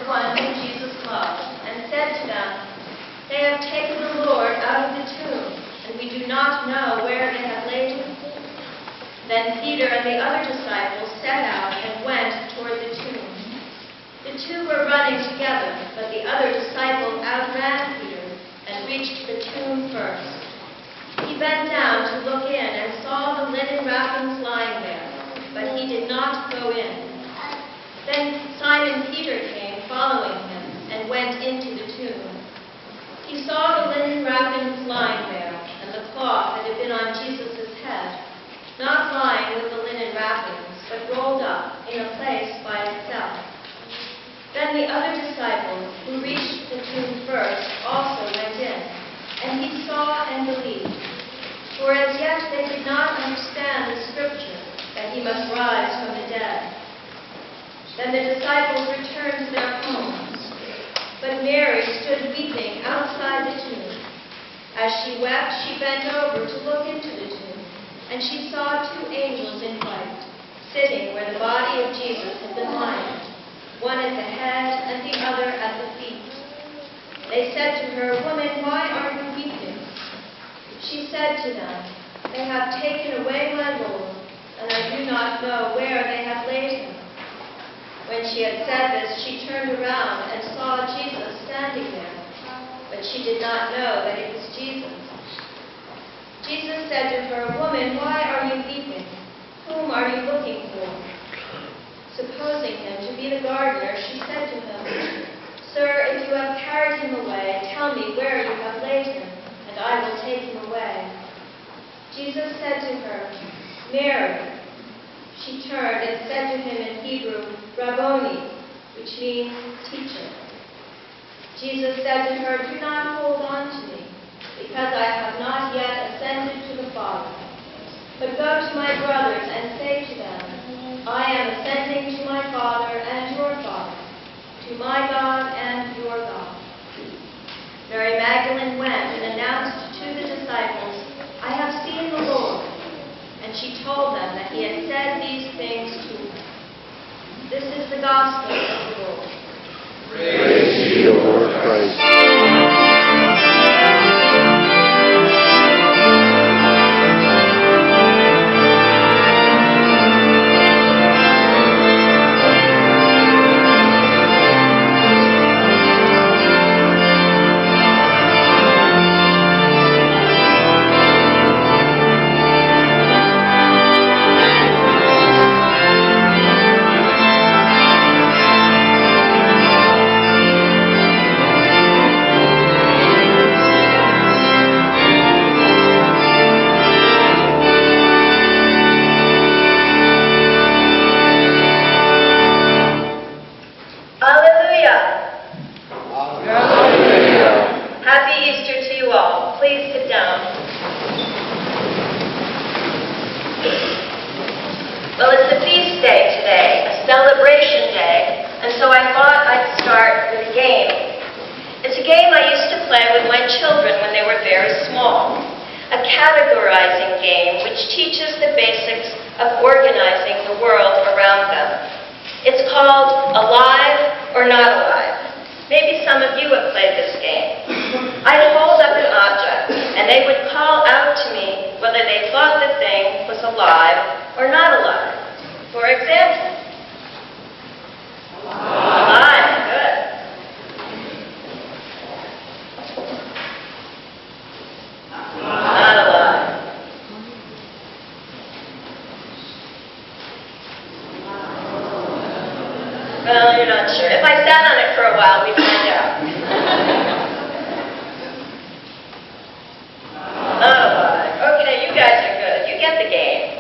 one whom Jesus loved, and said to them, "They have taken the Lord out of the tomb, and we do not know where they have laid him." Then Peter and the other disciples set out and went toward the tomb. The two were running together, but the other disciple outran Peter and reached the tomb first. He bent down to look in and saw the linen wrappings lying there, but he did not go in. Then Simon Peter came, following him, and went into the tomb. He saw the linen wrappings lying there, and the cloth that had been on Jesus' head, not lying with the linen wrappings, but rolled up in a place by itself. Then the other disciple, who reached the tomb first, also went in, and he saw and believed. For as yet they did not understand the scripture, that he must rise from the dead. Then the disciples returned to their homes, but Mary stood weeping outside the tomb. As she wept, she bent over to look into the tomb, and she saw two angels in white, sitting where the body of Jesus had been lying, one at the head and the other at the feet. They said to her, "Woman, why are you weeping?" She said to them, "They have taken away my Lord, and I do not know where they have laid him." When she had said this, she turned around and saw Jesus standing there, but she did not know that it was Jesus. Jesus said to her, "Woman, why are you weeping? Whom are you looking for?" Supposing him to be the gardener, she said to him, "Sir, if you have carried him away, tell me where you have laid him, and I will take him away." Jesus said to her, "Mary." She turned and said to him in Hebrew, "Rabboni," which means teacher. Jesus said to her, "Do not hold on to me, because I have not yet ascended to the Father. But go to my brothers and say to them, I am ascending to my Father and your Father, to my God and your God." Mary Magdalene went and announced to the disciples, "I have seen the Lord." And she told them that he had said these things to her. This is the gospel of the Lord. Praise to you, Lord Christ. Well, it's a feast day today, a celebration day, and so I thought I'd start with a game. It's a game I used to play with my children when they were very small, a categorizing game which teaches the basics of organizing the world around them. It's called Alive or Not Alive. Maybe some of you have played this game. I'd hold up an object, and they would call out to me whether they thought the thing was alive or not alive. For example, alive. Good. Not alive. Well, you're not sure. If I sat on it for a while, we'd find out. Not alive. Okay, you guys are good. You get the game.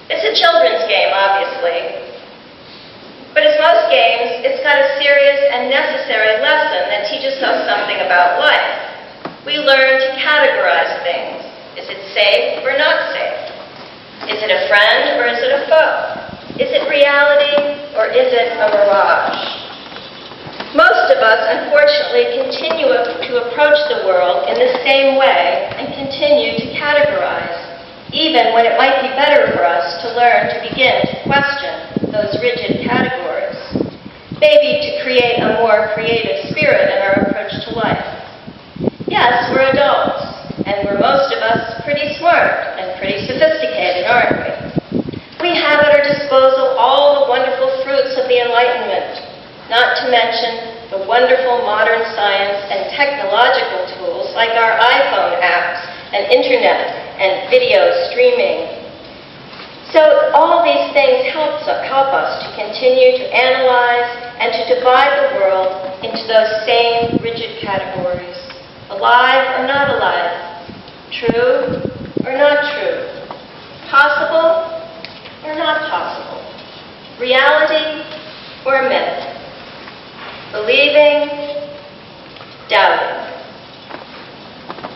It's a children's game, obviously. But as most games, it's got a serious and necessary lesson that teaches us something about life. We learn to categorize things. Is it safe or not safe? Is it a friend or is it a foe? Is it reality or is it a mirage? Most of us, unfortunately, continue to approach the world in the same way and continue to categorize, even when it might be better for us to learn to begin to question those rigid categories. Maybe to create a more creative spirit in our approach to life. Yes, we're adults, and we're most of us pretty smart and pretty sophisticated, aren't we? We have at our disposal all the wonderful fruits of the Enlightenment, not to mention the wonderful modern science and technological tools like our iPhone apps and internet and video streaming. So all these things help us to continue to analyze and to divide the world into those same rigid categories. Alive or not alive? True or not true? Possible or not possible? Reality or myth? Believing, doubting.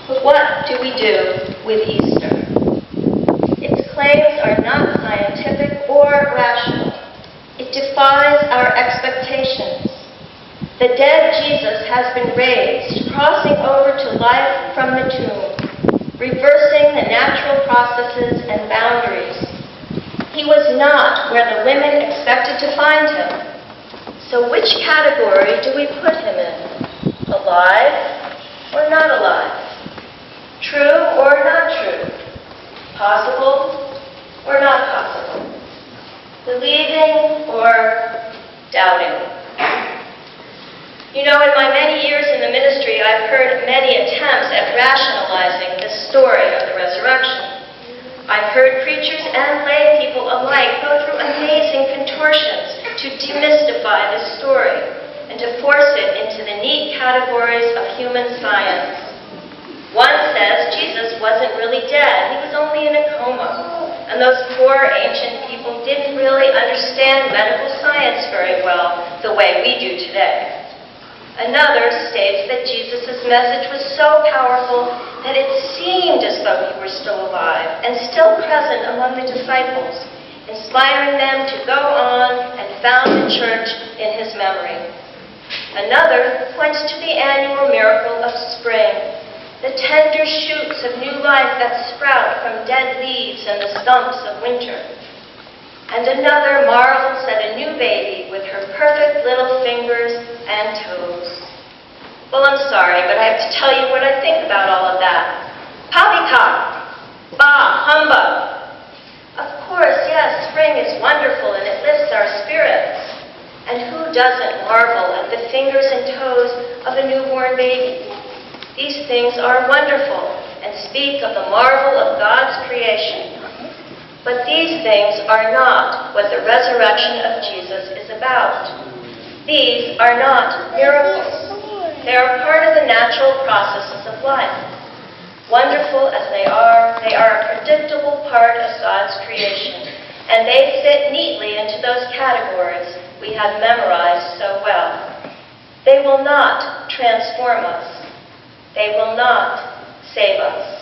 But what do we do with Easter? Its claims are not scientific or rational. It defies our expectations. The dead Jesus has been raised, crossing over to life from the tomb, reversing the natural processes and boundaries. He was not where the women expected to find him. So which category do we put him in? Alive or not alive? True or not true? Possible or not possible? Believing or doubting? You know, in my many years in the ministry, I've heard many attempts at rationalizing the story of the resurrection. I've heard preachers and lay people alike go through amazing contortions to demystify this story and to force it into the neat categories of human science. One says Jesus wasn't really dead, he was only in a coma, and those poor ancient people didn't really understand medical science very well the way we do today. Another states that Jesus' message was so powerful that it seemed as though he were still alive and still present among the disciples, inspiring them to go on and found the church in his memory. Another points to the annual miracle of spring, the tender shoots of new life that sprout from dead leaves and the stumps of winter. And another marvels at a new baby with her perfect little fingers and toes. Well, I'm sorry, but I have to tell you what I think about all of that. Poppycock! Bah, humbug! Of course, yes, spring is wonderful and it lifts our spirits. And who doesn't marvel at the fingers and toes of a newborn baby? These things are wonderful and speak of the marvel of God's creation. But these things are not what the resurrection of Jesus is about. These are not miracles. They are part of the natural processes of life. Wonderful as they are a predictable part of God's creation, and they fit neatly into those categories we have memorized so well. They will not transform us. They will not save us.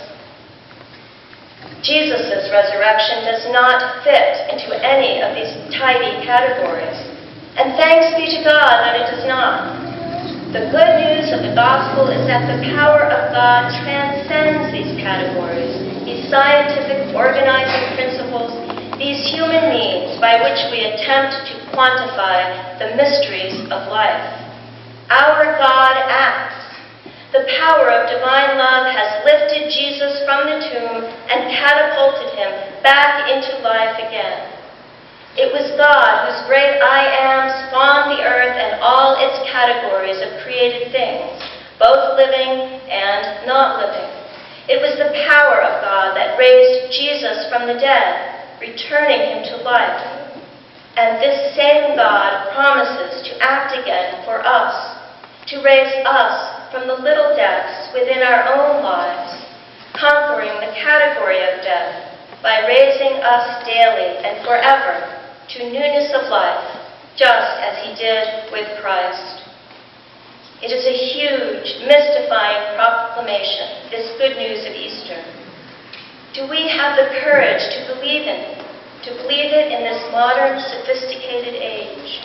Jesus' resurrection does not fit into any of these tidy categories. And thanks be to God that it does not. The good news of the gospel is that the power of God transcends these categories, these scientific organizing principles, these human means by which we attempt to quantify the mysteries of life. Our God acts. The power of divine love has lifted Jesus from the tomb and catapulted him back into life again. It was God whose great I Am spawned the earth and all its categories of created things, both living and not living. It was the power of God that raised Jesus from the dead, returning him to life. And this same God promises to act again for us, to raise us from the little deaths within our own lives, conquering the category of death by raising us daily and forever to newness of life, just as he did with Christ. It is a huge, mystifying proclamation, this good news of Easter. Do we have the courage to believe in it, in this modern, sophisticated age?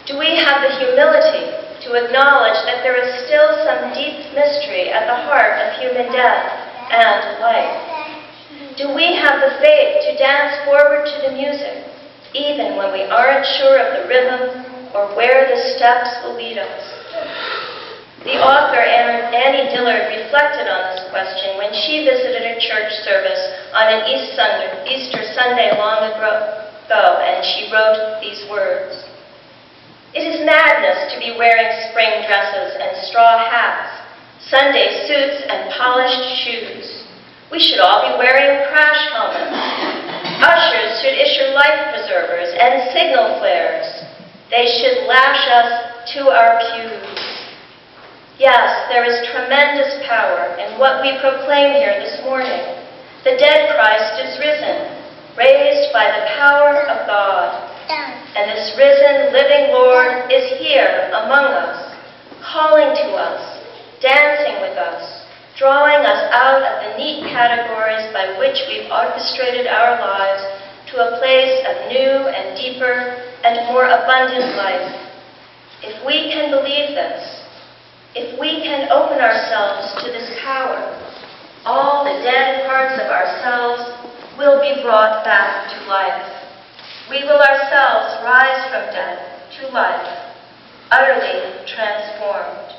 Do we have the humility to acknowledge that there is still some deep mystery at the heart of human death and life? Do we have the faith to dance forward to the music, even when we aren't sure of the rhythm or where where the steps will lead us. The author, Annie Dillard, reflected on this question when she visited a church service on an Easter Sunday long ago, and she wrote these words. It is madness to be wearing spring dresses and straw hats, Sunday suits and polished shoes. We should all be wearing crash helmets. Ushers should issue life preservers and signal flares. They should lash us to our pews. Yes, there is tremendous power in what we proclaim here this morning. The dead Christ is risen, raised by the power of God. And this risen, living Lord is here among us, calling to us, dancing with us, drawing us out of the neat categories by which we've orchestrated our lives to a place of new and deeper and more abundant life. If we can believe this, if we can open ourselves to this power, all the dead parts of ourselves will be brought back to life. We will ourselves rise from death to life, utterly transformed.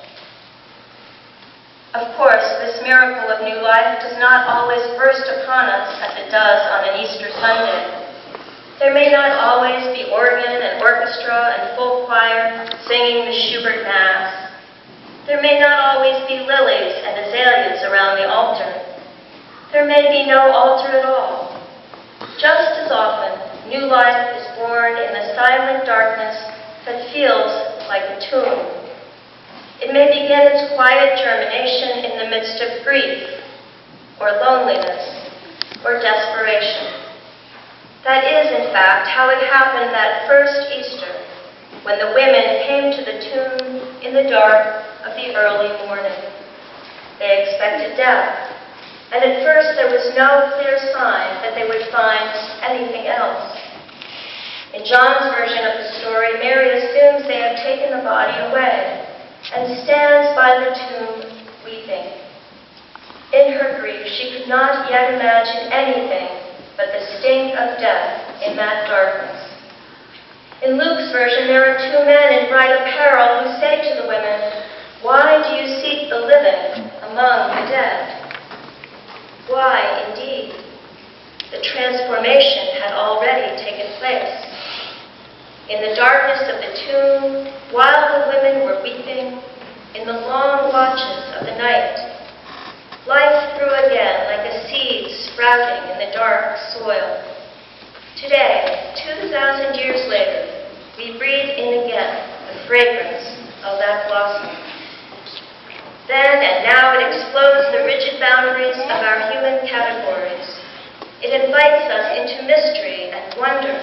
Of course, this miracle of new life does not always burst upon us as it does on an Easter Sunday. There may not always be organ and orchestra and full choir singing the Schubert Mass. There may not always be lilies and azaleas around the altar. There may be no altar at all. Just as often, new life is born in the silent darkness that feels like a tomb. It may begin its quiet germination in the midst of grief, or loneliness, or desperation. That is, in fact, how it happened that first Easter, when the women came to the tomb in the dark of the early morning. They expected death, and at first there was no clear sign that they would find anything else. In John's version of the story, Mary assumes they have taken the body away and stands by the tomb weeping. In her grief, she could not yet imagine anything but the sting of death in that darkness. In Luke's version, there are two men in bright apparel who say to the women, "Why do you seek the living among the dead?" Why, indeed? The transformation had already taken place. In the darkness of the tomb, while the women were weeping, in the long watches of the night, life grew again like a seed sprouting in the dark soil. Today, 2,000 years later, we breathe in again the fragrance of that blossom. Then and now it explodes the rigid boundaries of our human categories. It invites us into mystery and wonder.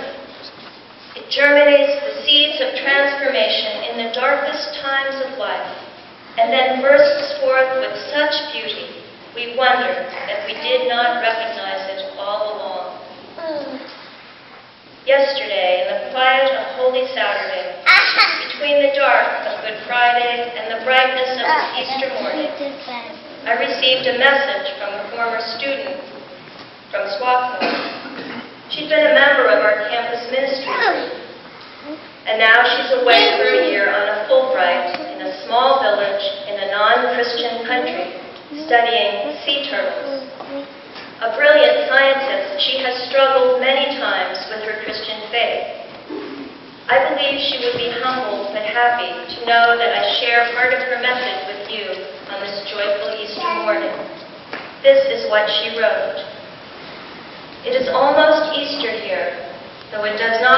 It germinates the seeds of transformation in the darkest times of life, and then bursts forth with such beauty, we wonder that we did not recognize it all along. Yesterday, in the quiet of Holy Saturday, between the dark of Good Friday and the brightness of the Easter morning, I received a message from a former student from Swarthmore. She'd been a member of our campus ministry group, and now she's away for a year on a Fulbright in a small village in a non-Christian country, studying sea turtles. A brilliant scientist, she has struggled many times with her Christian faith. I believe she would be humbled but happy to know that I share part of her message with you on this joyful Easter morning. This is what she wrote. It is almost Easter here, though it does not